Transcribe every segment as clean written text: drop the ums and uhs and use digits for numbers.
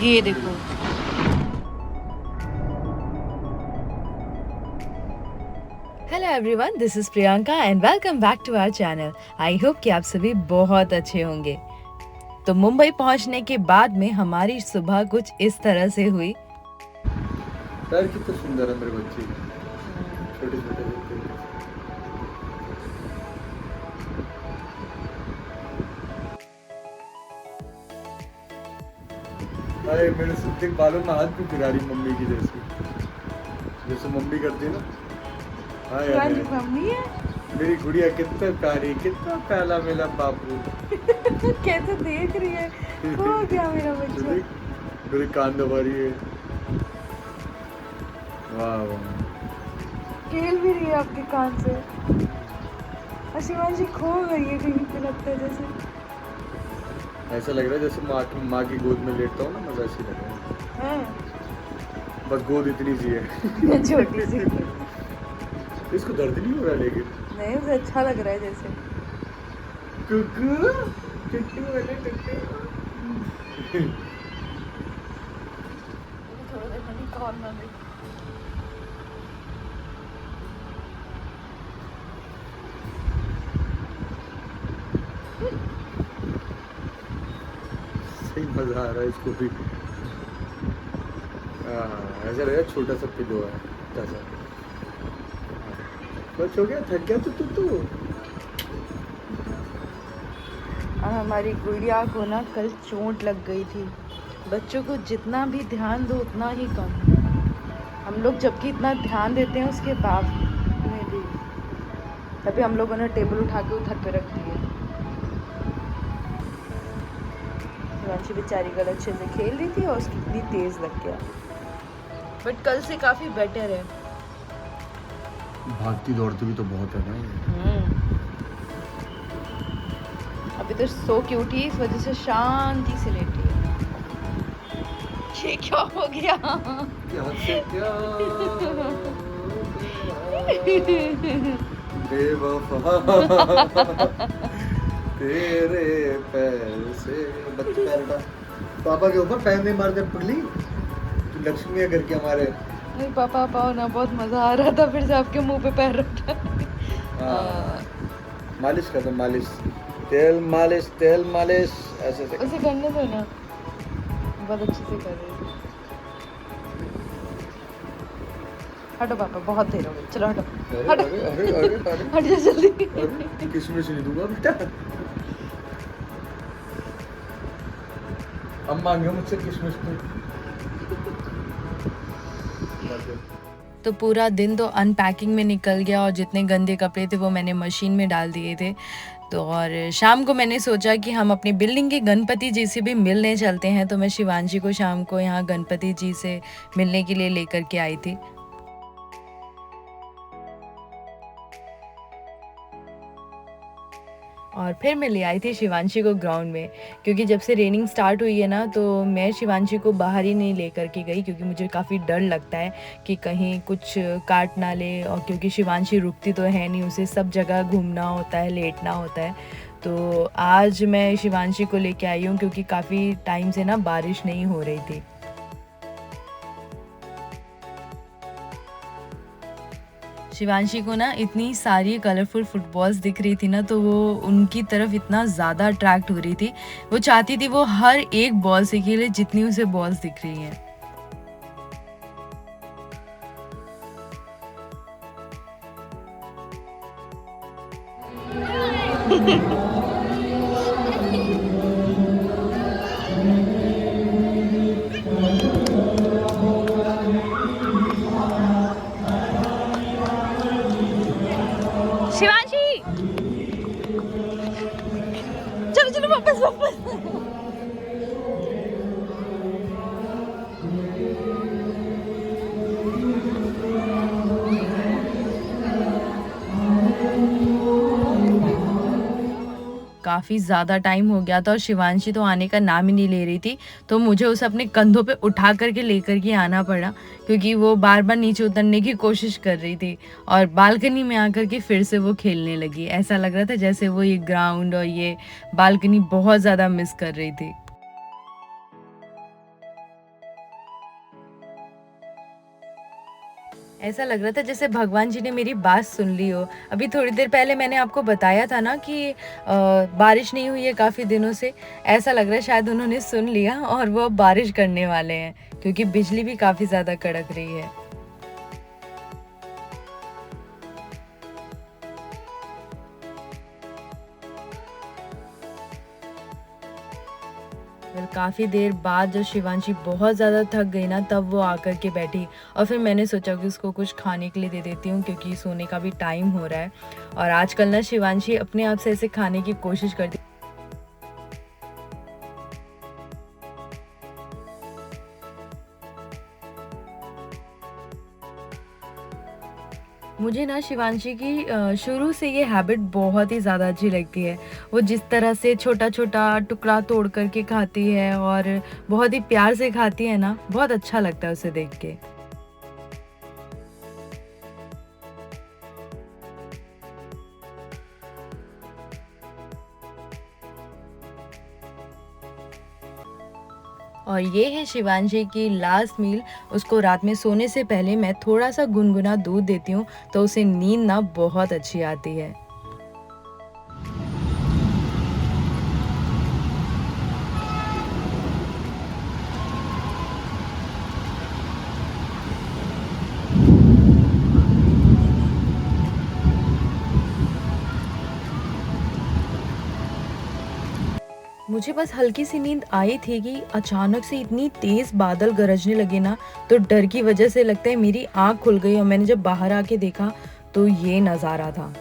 ये देखो। Hello everyone, this is Priyanka and welcome back to our channel. I hope कि आप सभी बहुत अच्छे होंगे। तो मुंबई पहुंचने के बाद में हमारी सुबह कुछ इस तरह से हुई। यार कितने सुंदर है मेरे बच्चे, छोटे छोटे बच्चे। अरे मेरे सिद्धिक बालों में हाथ भी फिरा रही मम्मी की जैसे, जैसे मम्मी करती है ना। हाँ यार मम्मी है। मेरी गुड़िया कितना प्यारी, कितना प्याला मेरा बाबू। कैसे देख रही है, खो गया मेरा बच्चा। मेरे कान दबा रही है। वाह वाह, खेल भी रही है आपके कान से। और शिवांशी खो गई है कहीं पे, लगता है जैसे। ऐसा लग रहा है जैसे माँ की गोद में लेटता हूँ ना, मजा ऐसी लग रहा है। बस गोद इतनी सी है छोटी सी। इसको दर्द नहीं हो रहा लेकिन नहीं, उसे अच्छा लग रहा है जैसे। कुकू टुट्टू वाले टुट्टू। सही मजा आ रहा है इसको भी। ऐसा लग रहा है छोटा सा पिलो है, जैसा बस हो गया, थक गया तू। और हमारी गुड़िया को ना कल चोट लग गई थी। बच्चों को जितना भी ध्यान दो उतना ही कम है। हम लोग जबकि इतना ध्यान देते हैं उसके बाद में भी, तभी हम लोगों ने टेबल उठा के उधर पे रख दी है। शिवांशी बेचारी कल अच्छे से खेल रही थी और उसकी इतनी तेज लग गया, बट कल से काफी बेटर है। भागती दौड़ती भी तो बहुत है ना। अभी तो सो के उठी, इस वजह से शांति से लेटी है। ये क्या हो गया? क्या से क्या बेवफा तेरे पैर से पैर उठा। पापा के ऊपर पैर नहीं मारते पगली, तू लक्ष्मी है घर के हमारे। नहीं पापा पाओ ना, बहुत मजा आ रहा था फिर से आपके मुंह पे पैर रखा। मालिश कर दो, मालिश, तेल मालिश ऐसे से उसे करने दो ना, बहुत अच्छे से कर रही थी। हटो पापा, बहुत देर हो गई, चलो हटो। हटो अरे हट जा जल्दी। किसमिस नहीं दूंगा बेटा, अब मांगे मुझसे किशमिश को। तो पूरा दिन तो अनपैकिंग में निकल गया और जितने गंदे कपड़े थे वो मैंने मशीन में डाल दिए थे। तो और शाम को मैंने सोचा कि हम अपनी बिल्डिंग के गणपति जी से भी मिलने चलते हैं, तो मैं शिवांशी को शाम को यहाँ गणपति जी से मिलने के लिए लेकर के आई थी। और फिर मैं ले आई थी शिवांशी को ग्राउंड में, क्योंकि जब से रेनिंग स्टार्ट हुई है ना, तो मैं शिवांशी को बाहर ही नहीं लेकर के गई, क्योंकि मुझे काफ़ी डर लगता है कि कहीं कुछ काट ना ले। और क्योंकि शिवांशी रुकती तो है नहीं, उसे सब जगह घूमना होता है, लेटना होता है। तो आज मैं शिवांशी को लेके आई हूँ, क्योंकि काफ़ी टाइम से ना बारिश नहीं हो रही थी। शिवांशी को ना इतनी सारी कलरफुल फुटबॉल्स दिख रही थी ना, तो वो उनकी तरफ इतना ज़्यादा अट्रैक्ट हो रही थी। वो चाहती थी वो हर एक बॉल से खेले जितनी उसे बॉल्स दिख रही हैं। शिवांशी चलो चलो वापस वापस। काफ़ी ज़्यादा टाइम हो गया था और शिवांशी तो आने का नाम ही नहीं ले रही थी, तो मुझे उसे अपने कंधों पे उठा करके लेकर के आना पड़ा, क्योंकि वो बार बार नीचे उतरने की कोशिश कर रही थी और बालकनी में आकर के फिर से वो खेलने लगी। ऐसा लग रहा था जैसे वो ये ग्राउंड और ये बालकनी बहुत ज़्यादा मिस कर रही थी। ऐसा लग रहा था जैसे भगवान जी ने मेरी बात सुन ली हो। अभी थोड़ी देर पहले मैंने आपको बताया था ना कि बारिश नहीं हुई है काफ़ी दिनों से। ऐसा लग रहा है शायद उन्होंने सुन लिया और वो अब बारिश करने वाले हैं, क्योंकि बिजली भी काफ़ी ज़्यादा कड़क रही है। फिर काफ़ी देर बाद जब शिवांशी बहुत ज़्यादा थक गई ना, तब वो आकर के बैठी और फिर मैंने सोचा कि उसको कुछ खाने के लिए दे देती हूँ, क्योंकि सोने का भी टाइम हो रहा है। और आजकल ना शिवांशी अपने आप से ऐसे खाने की कोशिश करती। मुझे ना शिवांशी की शुरू से ये हैबिट बहुत ही ज़्यादा अच्छी लगती है। वो जिस तरह से छोटा-छोटा टुकड़ा तोड़ कर के खाती है और बहुत ही प्यार से खाती है ना, बहुत अच्छा लगता है उसे देख के। और ये है शिवांशी की लास्ट मील। उसको रात में सोने से पहले मैं थोड़ा-सा गुनगुना दूध देती हूँ, तो उसे नींद ना बहुत अच्छी आती है। मुझे बस हल्की-सी नींद आई थी कि अचानक से इतनी तेज़ बादल गरजने लगे ना, तो डर की वजह से लगता है मेरी आँख खुल गई और मैंने जब बाहर आके देखा, तो ये नज़ारा था।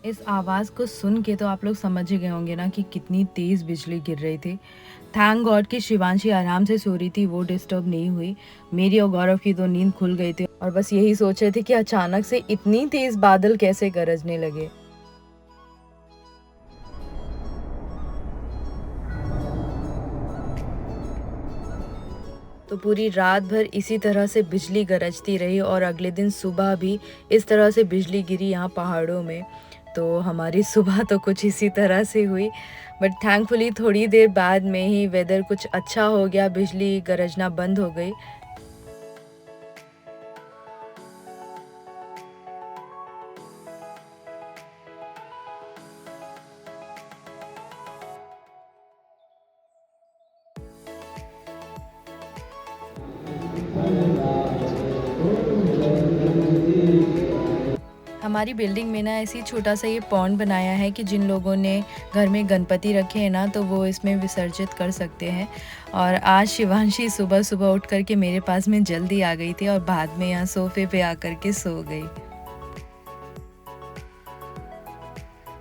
इस आवाज़ को सुन के तो आप लोग समझ ही गए होंगे ना कि कितनी तेज़ बिजली गिर रही थी। थैंक गॉड कि शिवांशी आराम से सो रही थी, वो डिस्टर्ब नहीं हुई। मेरी और गौरव की तो नींद खुल गई थी और बस यही सोच रहे थे कि अचानक से इतनी तेज़ बादल कैसे गरजने लगे। तो पूरी रात भर इसी तरह से बिजली गरजती रही और अगले दिन सुबह भी इस तरह से बिजली गिरी यहाँ पहाड़ों में। तो हमारी सुबह तो कुछ इसी तरह से हुई, बट थैंकफुली थोड़ी देर बाद में ही वेदर कुछ अच्छा हो गया, बिजली गरजना बंद हो गई। हमारी बिल्डिंग में ना ऐसे छोटा-सा ये पॉन्ड बनाया है कि जिन लोगों ने घर में गणपति रखे हैं ना, तो वो इसमें विसर्जित कर सकते हैं। और आज शिवांशी सुबह-सुबह उठ कर के मेरे पास में जल्दी आ गई थी और बाद में यहाँ सोफ़े पे आकर के सो गई।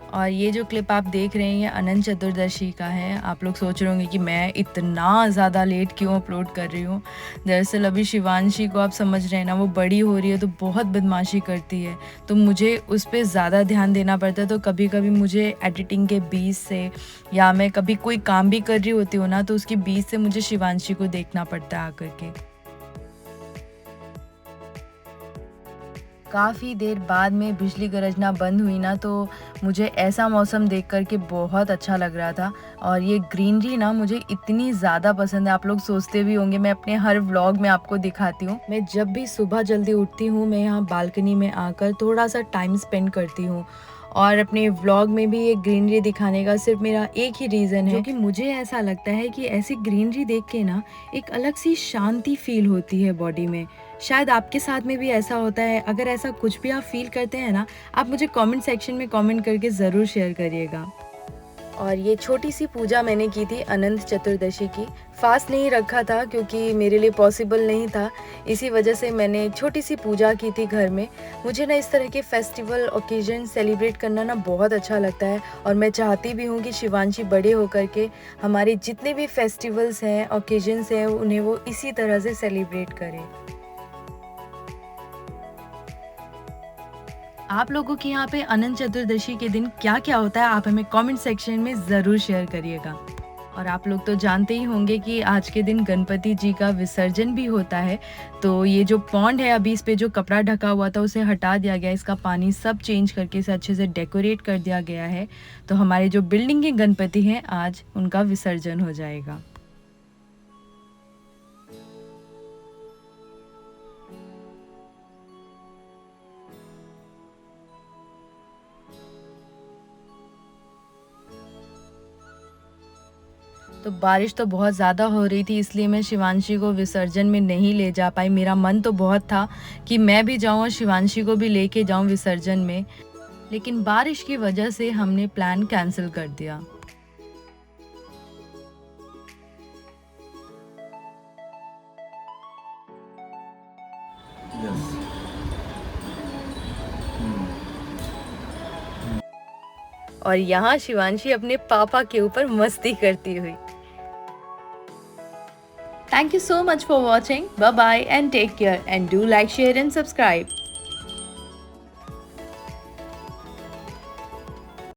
और ये जो क्लिप आप देख रहे हैं, ये अनंत चतुर्दशी का है। आप लोग सोच रहे होंगे कि मैं इतना ज़्यादा लेट क्यों अपलोड कर रही हूँ। दरअसल अभी शिवांशी को आप समझ रहे हैं ना, वो बड़ी हो रही है तो बहुत बदमाशी करती है, तो मुझे उस पे ज़्यादा ध्यान देना पड़ता है। तो कभी-कभी मुझे एडिटिंग के बीच से या मैं कभी कोई काम भी कर रही होती हूँ ना, तो उसके बीच से मुझे शिवांशी को देखना पड़ता है आकर के। काफ़ी देर बाद में बिजली गरजना बंद हुई ना, तो मुझे ऐसा मौसम देख कर के बहुत अच्छा लग रहा था। और ये ग्रीनरी ना मुझे इतनी ज़्यादा पसंद है, आप लोग सोचते भी होंगे मैं अपने हर व्लॉग में आपको दिखाती हूँ। मैं जब भी सुबह जल्दी उठती हूँ, मैं यहाँ बालकनी में आकर थोड़ा-सा टाइम स्पेंड करती हूँ और अपने व्लॉग में भी ये ग्रीनरी दिखाने का सिर्फ़ मेरा एक ही रीज़न है, जो कि मुझे ऐसा लगता है कि ऐसी ग्रीनरी देख के ना एक अलग-सी शांति फ़ील होती है बॉडी में। शायद आपके साथ में भी ऐसा होता है। अगर ऐसा कुछ भी आप फ़ील करते हैं ना, आप मुझे कमेंट सेक्शन में कमेंट करके ज़रूर शेयर करिएगा। और ये छोटी सी पूजा मैंने की थी अनंत चतुर्दशी की। फास्ट नहीं रखा था क्योंकि मेरे लिए पॉसिबल नहीं था, इसी वजह से मैंने छोटी सी पूजा की थी घर में। मुझे ना इस तरह के फेस्टिवल ओकेजन सेलिब्रेट करना ना बहुत अच्छा लगता है और मैं चाहती भी हूँ कि शिवांशी बड़े होकर के हमारे जितने भी फेस्टिवल्स हैं, ओकेजन्स हैं, उन्हें वो इसी तरह से सेलिब्रेट करे। आप लोगों के यहाँ पे अनंत चतुर्दशी के दिन क्या-क्या होता है, आप हमें कमेंट सेक्शन में ज़रूर शेयर करिएगा। और आप लोग तो जानते ही होंगे कि आज के दिन गणपति जी का विसर्जन भी होता है। तो ये जो पॉन्ड है, अभी इस पे जो कपड़ा ढका हुआ था उसे हटा दिया गया, इसका पानी सब चेंज करके इसे अच्छे से डेकोरेट कर दिया गया है। तो हमारे जो बिल्डिंग के गणपति हैं, आज उनका विसर्जन हो जाएगा। तो बारिश तो बहुत ज़्यादा हो रही थी, इसलिए मैं शिवांशी को विसर्जन में नहीं ले जा पाई। मेरा मन तो बहुत था कि मैं भी जाऊं और शिवांशी को भी लेके जाऊं विसर्जन में, लेकिन बारिश की वजह से हमने प्लान कैंसिल कर दिया। और यहाँ शिवांशी अपने पापा के ऊपर मस्ती करती हुई। Thank you so much for watching. Bye bye and take care, and do like, share and subscribe.